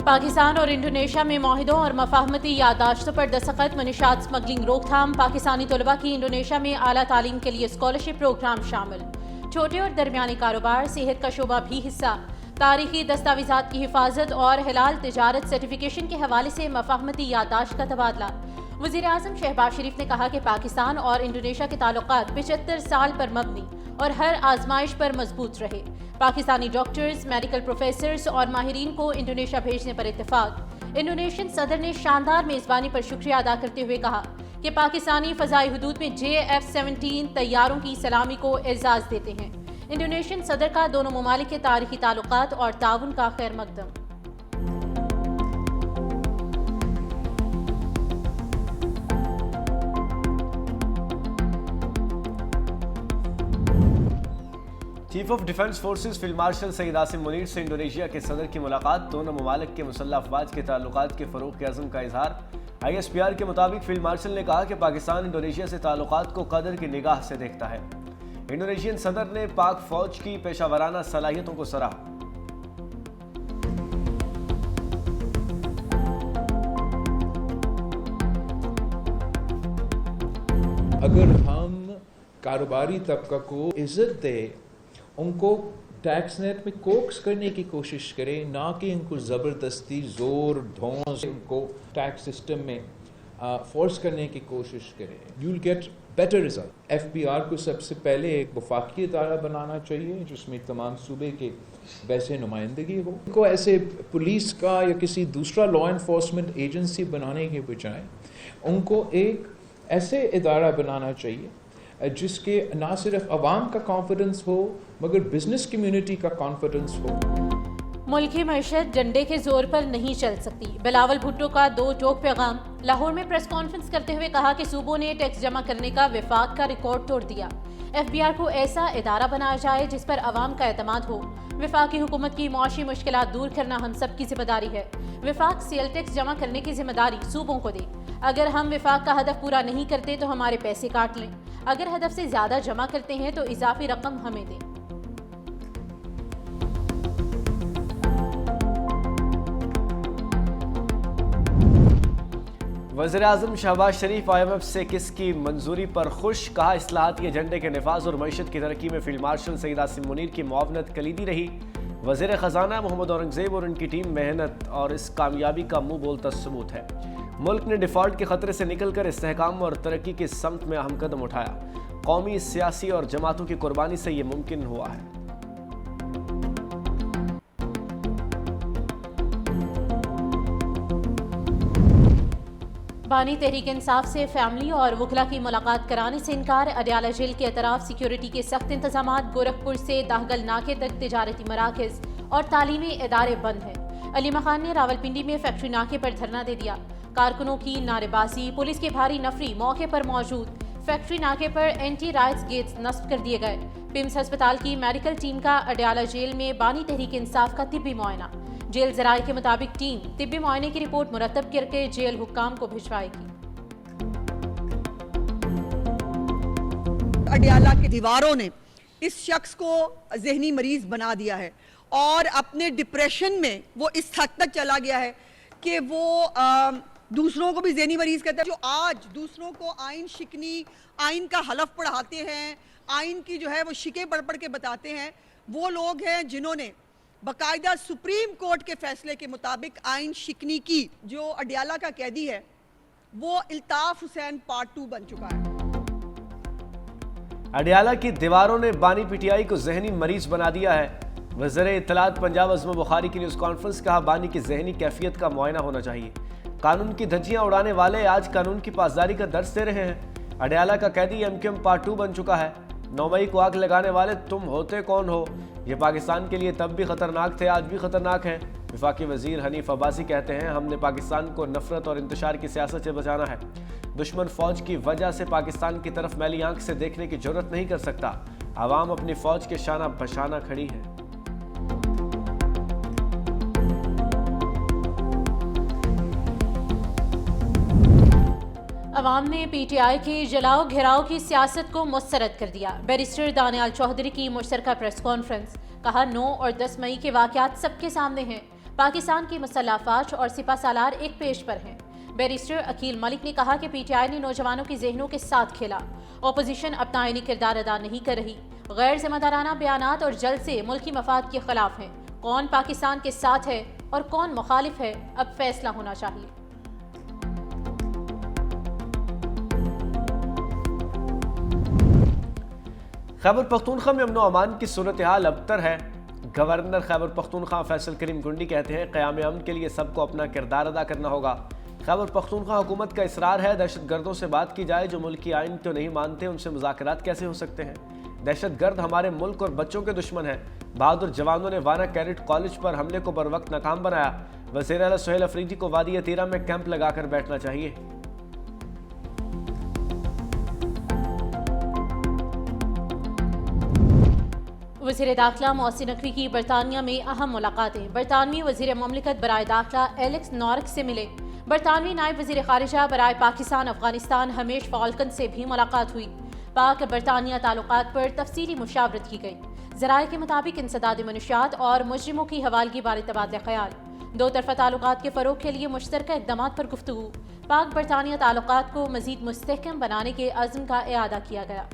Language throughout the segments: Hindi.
पाकिस्तान और इंडोनेशिया में माहिदों और मफाहमती याददाश्तों पर दस्तखत। मनुशियात स्मगलिंग रोकथाम। पाकिस्तानी तलबा की इंडोनेशिया में आला तालीम के लिए स्कॉलरशिप प्रोग्राम शामिल। छोटे और दरमियानी कारोबार, सेहत का शोबा भी हिस्सा। तारीखी दस्तावेजात की हिफाजत और हिलाल तिजारत सर्टिफिकेशन के हवाले से मफाहमती याददाश्त का तबादला। वज़ीर आज़म शहबाज शरीफ ने कहा कि पाकिस्तान और इंडोनेशिया के ताल्लुकात 75 साल पर मबनी और हर आजमाइश पर मजबूत रहे। पाकिस्तानी डॉक्टर्स, मेडिकल प्रोफेसर्स और माहिरीन को इंडोनेशिया भेजने पर इत्तेफाक। इंडोनेशियन सदर ने शानदार मेज़बानी पर शुक्रिया अदा करते हुए कहा कि पाकिस्तानी फ़ज़ाई हुदूद में JF-17 तैयारों की सलामी को एजाज़ देते हैं। इंडोनेशियन सदर का दोनों ममालिक के तारीखी ताल्लुकात और ताउन का खैर मकदम। Chief of defence forces field marshal Syed Asim Munir से इंडोनेशिया के सदर की मुलाकात। दोनों ममालिक के मुसल्लह अफवाज के ताल्लुकात के फ़रोग़ के अज़्म का इजहार। ISPR के मुताबिक फील्ड मार्शल ने कहा कि पाकिस्तान इंडोनेशिया से ताल्लुकात को कदर की निगाह से देखता है। इंडोनेशियन सदर ने पाक फौज की पेशावराना सलाहियतों को सराहा। अगर हम कारोबारी तबका को इज्जत दे, उनको टैक्स नेट में कोक्स करने की कोशिश करें, ना कि उनको ज़बरदस्ती ज़ोर धौंस उनको टैक्स सिस्टम में फोर्स करने की कोशिश करें, you will get better result. FPR को सबसे पहले एक वफाकी इदारा बनाना चाहिए जिसमें तमाम सूबे के वैसे नुमाइंदगी हो। उनको ऐसे पुलिस का या किसी दूसरा लॉ इन्फोर्समेंट एजेंसी बनाने के बजाय उनको एक ऐसे इदारा बनाना चाहिए जिसके ना सिर्फ अवाम का कॉन्फिडेंस हो मगर बिजनेस कम्युनिटी का कॉन्फिडेंस हो। मुल्की मईशत डंडे के जोर पर नहीं चल सकती। बिलावल भुट्टो का दो टोक पैगाम। लाहौर में प्रेस कॉन्फ्रेंस करते हुए कहा कि सूबों ने टैक्स जमा करने का वफाक का रिकॉर्ड तोड़ दिया। FBR को ऐसा इदारा बनाया जाए जिस पर अवाम का एतमाद हो। वफाकी हुकूमत की मुआशी मुश्किलात दूर करना हम सब की जिम्मेदारी है। वफाक सेल टैक्स जमा करने की जिम्मेदारी सूबों को दे। अगर हम वफाक का हदफ पूरा नहीं करते तो हमारे पैसे काट लें। अगर हदफ से ज्यादा जमा करते हैं तो इजाफी रकम हमें दें। वज़ीर आज़म शहबाज शरीफ IMF से किसकी मंजूरी पर खुश। कहा इस्लाहाती एजेंडे के नफाज और मईशत की तरक्की में फील्ड मार्शल सईद आसिम मुनीर की मुआवनत कलीदी रही। वज़ीर ख़जाना मोहम्मद औरंगज़ेब और उनकी टीम मेहनत और इस कामयाबी का मुंह बोलता सबूत है। मुल्क ने डिफ़ॉल्ट के ख़तरे से निकलकर इस्तेहकाम और तरक्की की समत में अहम कदम उठाया। कौमी, सियासी और जमातों की कुर्बानी से ये मुमकिन हुआ है। बानी तहरीक इंसाफ से फैमिली और वकला की मुलाकात कराने से इनकार। अडयाला जेल के अतराफ सिक्योरिटी के सख्त इंतजाम। गोरखपुर से दाहगल नाके तक तिजारती मराकज और तालीमी इदारे बंद हैं। अलीमा खान ने रावलपिंडी में फैक्ट्री नाके पर धरना दे दिया। कारकुनों की नारेबाजी, पुलिस की भारी नफरी मौके पर मौजूद। फैक्ट्री नाके पर एंटी राइट्स गेट्स नस्ब कर दिए गए। पिम्स अस्पताल की मेडिकल टीम का अडयाला जेल में बानी तहरीक इंसाफ का तिब्बी मुआयना। जेल जराये के मुताबिक टीम तिब्बी मुआयने की रिपोर्ट मुरतब करके जेल हुक्काम को भिजवाएगी। अडयाला की दीवारों ने इस शख्स को जहनी मरीज बना दिया है और अपने डिप्रेशन में वो इस हद तक चला गया है कि वो दूसरों को भी ज़हनी मरीज कहते हैं। जो आज दूसरों को आइन शिकनी, आइन का हलफ पढ़ाते हैं, आइन की जो है वो शिके पढ़ पढ़ के बताते हैं, वो लोग हैं जिन्होंने बाकायदा सुप्रीम कोर्ट के फैसले के मुताबिक आइन शिकनी की। जो अडयाला का कैदी है वो इल्ताफ हुसैन पार्ट 2 बन चुका है। अडयाला की दीवारों ने बानी PTI को जहनी मरीज बना दिया है। वज़ीर इत्तलात पंजाब अज़म बुखारी की न्यूज़ कॉन्फ्रेंस। कहा बानी की जहनी कैफियत का मुआयना होना चाहिए। कानून की धज्जियां उड़ाने वाले आज कानून की पासदारी का दर्ज दे रहे हैं। अडयाला का कैदी MQM पार्ट 2 बन चुका है। 9 मई को आग लगाने वाले तुम होते कौन हो? ये पाकिस्तान के लिए तब भी खतरनाक थे, आज भी खतरनाक हैं। वफाकी वजीर हनीफ अब्बासी कहते हैं हमने पाकिस्तान को नफरत और इंतशार की सियासत से बचाना है। दुश्मन फौज की वजह से पाकिस्तान की तरफ मैली आंख से देखने की जरूरत नहीं कर सकता। आवाम अपनी फौज के शाना बशाना खड़ी है। अवाम ने PTI की जलाओ घेराव की सियासत को मुस्तरद कर दिया। बैरिस्टर दानियाल चौधरी की मुश्तरका प्रेस कॉन्फ्रेंस। कहा 9 और 10 मई के वाकयात सबके सामने हैं। पाकिस्तान की मुसल्लह अफवाज और सिपा सालार एक पेज पर हैं। बैरिस्टर अकील मलिक ने कहा कि पीटीआई ने नौजवानों के जहनों के साथ खेला। अपोजिशन अपना आईनी किरदार अदा नहीं कर रही, गैर जिम्मेदाराना बयानात और जल्द से मुल्की मफाद के खिलाफ हैं। कौन पाकिस्तान के साथ है और कौन मुखालिफ है, अब फैसला होना चाहिए। खैबर पख्तूनख्वा में अमन अमान की सूरत हाल अबतर है। गवर्नर खैबर पख्तूनख्वा फैसल करीम गुंडी कहते हैं क़याम अमन के लिए सबको अपना किरदार अदा करना होगा। खैबर पख्तूनख्वा हुकूमत का इसरार है दहशत गर्दों से बात की जाए जो मुल्क की आइन को नहीं मानते, उनसे मुज़ाकरात कैसे हो सकते हैं। दहशत गर्द हमारे मुल्क और बच्चों के दुश्मन हैं। बहादुर जवानों ने वाना कैडेट कॉलेज पर हमले को बर वक्त नाकाम बनाया। वज़ीर आला सुहेल अफरीदी को वादी अतीरा में कैंप लगाकर बैठना चाहिए। वज़ीर दाखिला मोहसिन नकवी की बरतानिया में अहम मुलाकातें। बरतानवी वज़ीर ममलिकत बराए दाखिला एलेक्स नॉर्क से मिले। बरतानवी नायब वज़ीर खारिजा बराए पाकिस्तान अफगानिस्तान हमेश फाल्कन से भी मुलाकात हुई। पाक बरतानिया ताल्लुकात पर तफसीली मुशावरत की गई। ज़राए के मुताबिक इंसदाद मनशियात और मुजरिमों की हवालगी बारे तबादला ख्याल। दो तरफ़ा ताल्लुकात के फ़रोग़ के लिए मुश्तरका इक़दामात पर गुफ्तगू। पाक बरतानिया ताल्लुकात को मज़ीद मुस्तहकम बनाने के अज़्म का इआदा किया गया।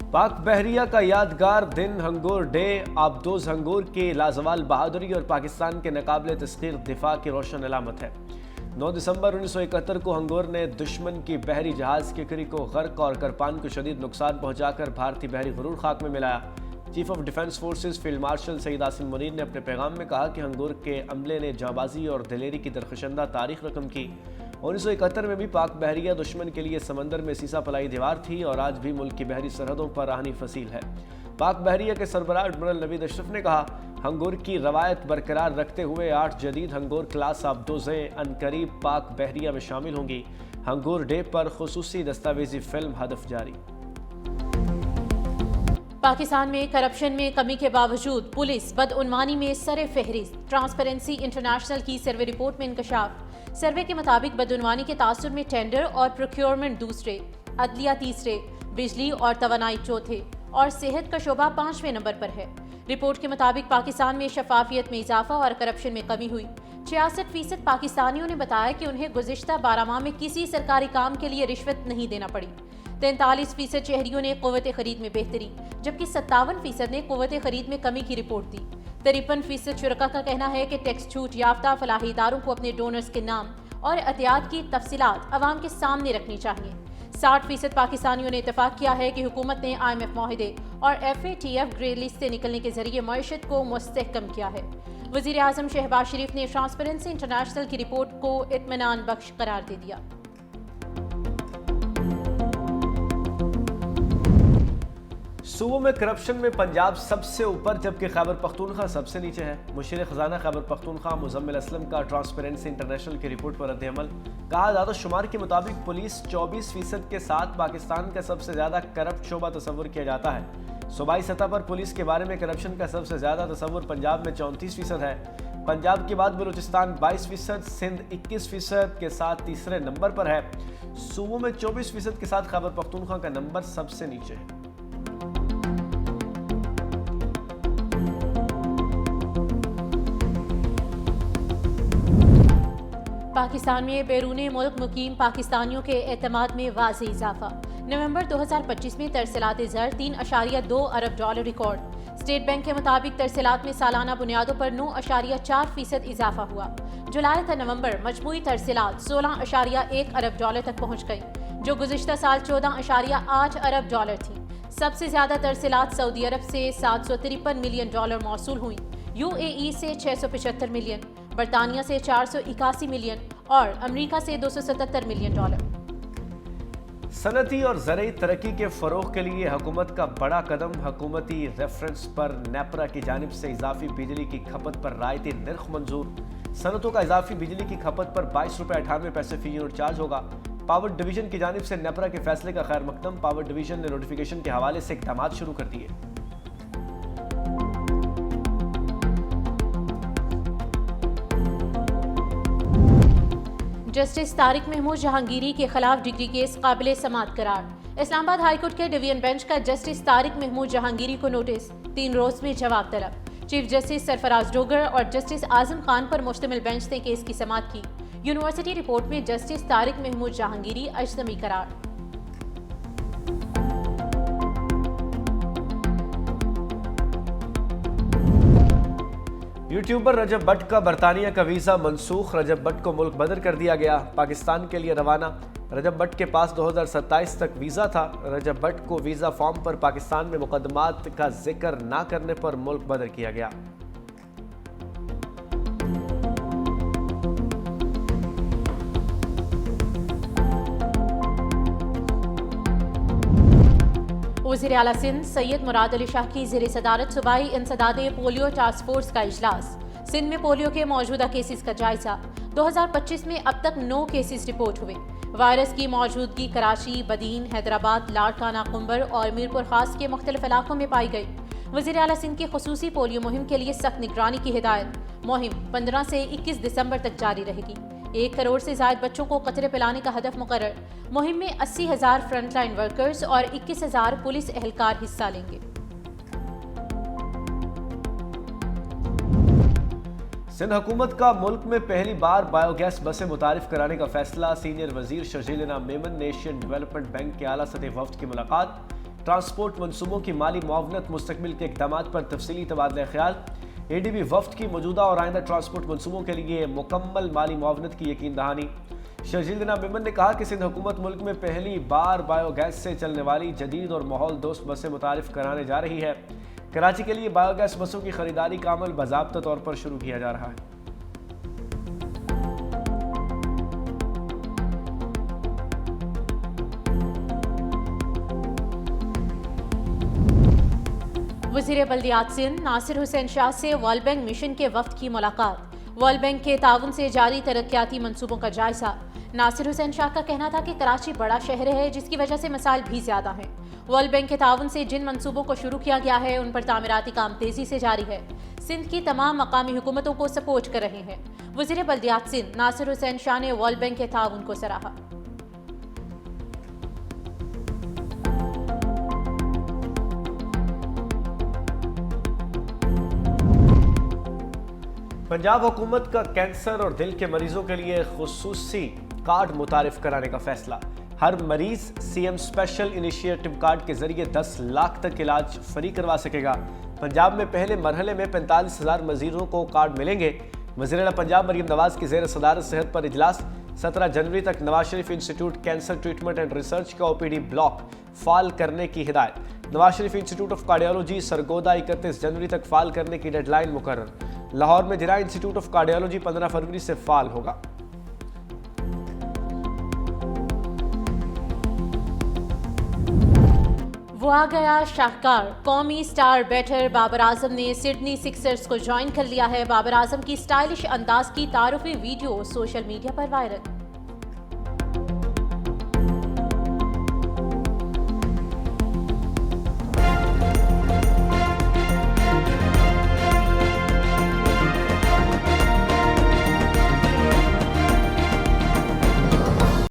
पाक बहरिया का यादगार दिन हंगोर डे आबदोज हंगोर के लाजवाल बहादुरी और पाकिस्तान के नाकाबिले तस्खीर दिफा की रोशन अलामत है। 9 दिसंबर 1971 को हंगोर ने दुश्मन की बहरी जहाज किकरी को गर्क और करपान को शदीद नुकसान पहुंचाकर भारतीय बहरी गुरूर खाक में मिलाया। Chief of defence forces field marshal Syed Asim Munir ने अपने पैगाम में कहा कि हंगोर के अमले ने जाबाजी और दिलेरी की दरखशंदा तारीख रकम की। 1971 में भी पाक बहरिया दुश्मन के लिए समंदर में सीसा पलाई दीवार थी और आज भी मुल्क की बहरी सरहदों पर राहनी फसील है। पाक बहरिया के सरबराह एडमिरल नवीद अशरफ ने कहा, हंगोर की रवायत बरकरार रखते हुए 8 जदीद हंगोर क्लास आबदोज़ें अनकरीब पाक बहरिया में शामिल होंगी। हंगोर डे पर खुसूसी दस्तावेजी फिल्म हदफ जारी। पाकिस्तान में करप्शन में कमी के बावजूद पुलिस बदउनवानी में सरे फहरिस्त। ट्रांसपेरेंसी इंटरनेशनल की सर्वे रिपोर्ट में इंकशाफ। सर्वे के मुताबिक बदउनवानी के तासुर में टेंडर और प्रोक्योरमेंट दूसरे, अदलिया तीसरे, बिजली और तवानाई चौथे और सेहत का शोबा 5वें नंबर पर है। रिपोर्ट के मुताबिक पाकिस्तान में शफाफियत में इजाफा और करप्शन में कमी हुई। 66% पाकिस्तानियों ने बताया कि उन्हें गुज़िश्ता 12 माह में किसी सरकारी काम के लिए रिश्वत नहीं देना पड़ी। 43% शहरियों ने क़ुव्वत खरीद में बेहतरी, जबकि 57% ने क़ुव्वत खरीद में कमी की रिपोर्ट दी। 53% शुरका का कहना है कि टैक्स छूट याफ्ता फलाही इदारों को अपने डोनर्स के नाम और अतियात की तफसीलात अवाम के सामने रखनी चाहिए। 60% पाकिस्तानियों ने इतफाक किया है कि हुकूमत ने IMF माहिदे और FATF ग्रे लिस्ट से निकलने के जरिए मईशत को मुस्तहकम किया है। वज़ीर आज़म शहबाज शरीफ ने ट्रांसपेरेंसी इंटरनेशनल की रिपोर्ट को इत्मीनान बख्श करार दे दिया। सूबों में करप्शन में पंजाब सबसे ऊपर जबकि खैबर पख्तूनख्वा सबसे नीचे है। मुशीर खजाना खैबर पख्तूनख्वा मुजम्मिल असलम का ट्रांसपेरेंसी इंटरनेशनल की रिपोर्ट पर रद्द-ए-अमल। कहा, ज़्यादा शुमार के मुताबिक पुलिस 24% के साथ पाकिस्तान का सबसे ज़्यादा करप्ट शोबा तस्वुर किया जाता है। सूबाई सतह पर पुलिस के बारे में करप्शन का सबसे ज़्यादा तस्वुर पंजाब में 34% है। पंजाब के बाद बलूचिस्तान 22%, सिंध 21% के साथ तीसरे नंबर पर है। सूबों में 24% के साथ खैबर पख्तूनख्वा का नंबर सबसे नीचे है। पाकिस्तान में बैरून मुल्क मुकीम पाकिस्तानियों के एतमाद में वाज़े इजाफा। नवंबर 2025 में तरसीलात ज़र 3.2 अरब डॉलर रिकॉर्ड। स्टेट बैंक के मुताबिक तरसीलात में सालाना बुनियादों पर 9.4% इजाफा हुआ। जुलाई से नवंबर मजमूई तरसीलात 16.1 अरब डॉलर तक पहुँच गई, जो गुज़िश्ता साल 14.8 अरब डॉलर थी। सबसे ज़्यादा तरसीलात सऊदी अरब से 753 मिलियन डॉलर मौसूल हुई, UAE से 675 मिलियन, बरतानिया से 481 मिलियन और अमेरिका से 277 मिलियन डॉलर। सनती और ज़रई तरक्की के फ़रोग़ के लिए हुकूमत का बड़ा कदम। हुकूमती रेफरेंस पर नेपरा की जानिब से इजाफी बिजली की खपत पर रायती निर्ख मंजूर। सनतों का इजाफी बिजली की खपत पर 22 रुपये 98 पैसे फी यूनिट चार्ज होगा। पावर डिवीजन की जानिब से नेपरा के फैसले का खैर मकदम। पावर डिवीजन ने नोटिफिकेशन के हवाले से इक़दामात शुरू कर दिए। जस्टिस तारिक महमूद जहांगीरी के खिलाफ डिग्री केस काबिल समाअत करार। इस्लामाबाद हाईकोर्ट के डिवीजन बेंच का जस्टिस तारिक महमूद जहांगीरी को नोटिस, 3 रोज में जवाब तलब। चीफ जस्टिस सरफराज डोगर और जस्टिस आजम खान पर मुश्तमिल बेंच ने केस की समाअत की। यूनिवर्सिटी रिपोर्ट में जस्टिस तारिक महमूद जहांगीरी अजनबी करार। यूट्यूबर रजब भट्ट का बरतानिया का वीजा मनसूख, रजब भट्ट को मुल्क बदर कर दिया गया, पाकिस्तान के लिए रवाना। रजब भट्ट के पास 2027 तक वीजा था। रजब भट्ट को वीजा फॉर्म पर पाकिस्तान में मुकदमात का जिक्र न करने पर मुल्क बदर किया गया। वज़ीर आला सिंध सैयद मुराद अली शाह की ज़ेर सदारत सूबाई इंसदादे पोलियो टास्क फोर्स का इजलास। सिंध में पोलियो के मौजूदा केसेस का जायजा। 2025 में अब तक 9 केसेस रिपोर्ट हुए। वायरस की मौजूदगी कराची, बदीन, हैदराबाद, लाड़काना, कुंबर और मीरपुर खास के मुख्तलिफ इलाकों में पाई गई। वज़ीर आला सिंध की खुसूसी पोलियो मुहिम के लिए सख्त निगरानी की हिदायत। मुहिम 15 से 21 दिसंबर तक जारी रहेगी। 1 करोड़ से ज़ायद बच्चों को कतरे पिलाने का हदफ मुकर्रर। मुहिम में 80,000 फ्रंटलाइन वर्कर्स और 21,000 पुलिस एहलकार हिस्सा लेंगे। सिंध हुकूमत का मुल्क में पहली बार बायोगैस बसें मुतारिफ कराने का फैसला। सीनियर वजीर शर्जील मेमन ने एशियन डेवलपमेंट बैंक के आला सतह वफ्द की मुलाकात। ट्रांसपोर्ट मनसूबों की माली मुआवनत मुस्तकबिल के इक़दाम पर तफसीली तबादला ख्याल। ADB वफ्द की मौजूदा और आइंदा ट्रांसपोर्ट मनसूबों के लिए मुकम्मल माली मुआवनत की यकीन दहानी। शर्जील मेमन ने कहा कि सिंध हुकूमत मुल्क में पहली बार बायोगैस से चलने वाली जदीद और माहौल दोस्त बसें मुतारिफ कराने जा रही है। कराची के लिए बायोगैस बसों की खरीदारी का अमल बाज़ाब्ता तौर पर शुरू किया जा रहा है। वज़ीर बल्दियात सिंध नासिर हुसैन शाह से वर्ल्ड बैंक मिशन के वफ्द की मुलाकात। वर्ल्ड बैंक के ताउन से जारी तरक्याती मंसूबों का जायजा। नासिर हुसैन शाह का कहना था कि कराची बड़ा शहर है जिसकी वजह से मसाइल भी ज्यादा हैं। वर्ल्ड बैंक के ताउन से जिन मंसूबों को शुरू किया गया है उन पर तामीराती काम तेजी से जारी है। सिंध की तमाम मकामी हुकूमतों को सपोर्ट कर रहे हैं। वज़ीर बल्दियात सिंध नासिर हुसैन शाह ने वर्ल्ड बैंक के ताउन को सराहा। पंजाब हुकूमत का कैंसर और दिल के मरीजों के लिए खुसूसी कार्ड मुतारिफ कराने का फैसला। हर मरीज CM स्पेशल इनिशिएटिव कार्ड के जरिए 10 लाख तक इलाज फ्री करवा सकेगा। पंजाब में पहले मरहले में 45,000 मरीजों को कार्ड मिलेंगे। वज़ीर आला पंजाब मरीम नवाज की ज़ेर सदारत सेहत पर इजलास। 17 जनवरी तक Nawaz Sharif institute cancer treatment and research का OPD ब्लॉक फाल करने की हिदायत। Nawaz Sharif institute of cardiology Sargodha 31 जनवरी तक फाल करने की डेडलाइन मुकर्रर। लाहौर में जिला इंस्टीट्यूट ऑफ कार्डियोलॉजी 15 फरवरी से फाल होगा। वो आ गया शाहकार। कौमी स्टार बैटर बाबर आजम ने सिडनी सिक्सर्स को ज्वाइन कर लिया है। बाबर आजम की स्टाइलिश अंदाज की तारुफी वीडियो सोशल मीडिया पर वायरल।